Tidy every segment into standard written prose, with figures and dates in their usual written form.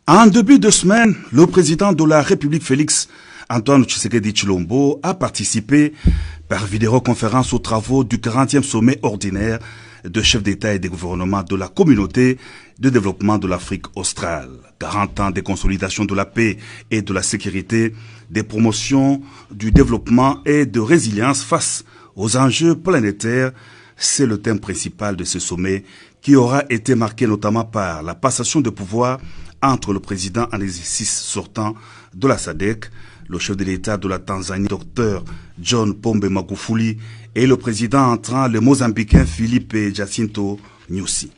En début de semaine, le président de la République Félix Antoine Tshisekedi Tshilombo a participé par vidéoconférence aux travaux du 40e sommet ordinaire de chefs d'État et de gouvernement de la communauté de développement de l'Afrique australe. 40 ans de consolidation de la paix et de la sécurité, des promotions du développement et de résilience face aux enjeux planétaires, c'est le thème principal de ce sommet qui aura été marqué notamment par la passation de pouvoir entre le président en exercice sortant de la SADC, le chef de l'État de la Tanzanie, Dr John Pombe Magufuli, et le président entrant, le Mozambicain Philippe Jacinto Nyusi.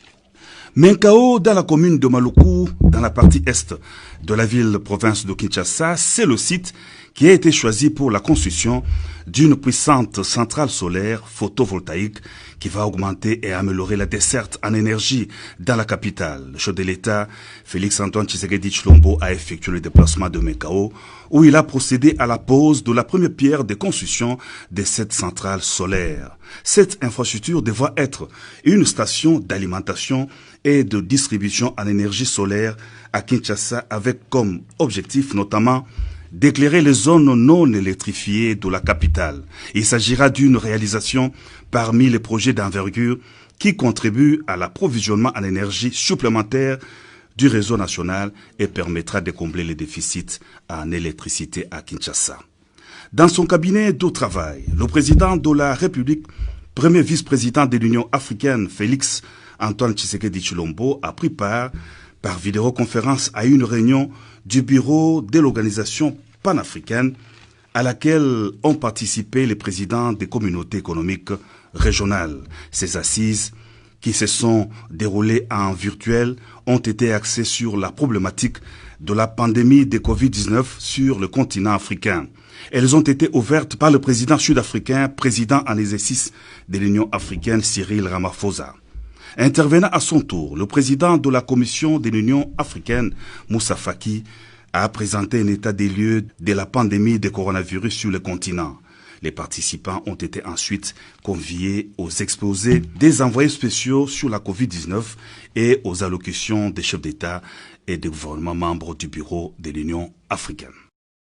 Menkao, dans la commune de Maluku, dans la partie est de la ville-province de Kinshasa, c'est le site qui a été choisi pour la construction d'une puissante centrale solaire photovoltaïque qui va augmenter et améliorer la desserte en énergie dans la capitale. Le chef de l'État, Félix Antoine Tshisekedi Tshilombo, a effectué le déplacement de Menkao, où il a procédé à la pose de la première pierre de construction de cette centrale solaire. Cette infrastructure devra être une station d'alimentation et de distribution en énergie solaire à Kinshasa avec comme objectif notamment d'éclairer les zones non électrifiées de la capitale. Il s'agira d'une réalisation parmi les projets d'envergure qui contribuent à l'approvisionnement en énergie supplémentaire du réseau national et permettra de combler les déficits en électricité à Kinshasa. Dans son cabinet de travail, le président de la République, premier vice-président de l'Union africaine, Félix Antoine Tshisekedi Tshilombo, a pris part par vidéoconférence à une réunion du bureau de l'organisation panafricaine à laquelle ont participé les présidents des communautés économiques régionales. Ces assises, qui se sont déroulées en virtuel, ont été axées sur la problématique de la pandémie de Covid-19 sur le continent africain. Elles ont été ouvertes par le président sud-africain, président en exercice de l'Union africaine, Cyril Ramaphosa. Intervenant à son tour, le président de la Commission de l'Union africaine, Moussa Faki, a présenté un état des lieux de la pandémie de coronavirus sur le continent. Les participants ont été ensuite conviés aux exposés des envoyés spéciaux sur la Covid-19 et aux allocutions des chefs d'État et des gouvernements membres du bureau de l'Union africaine.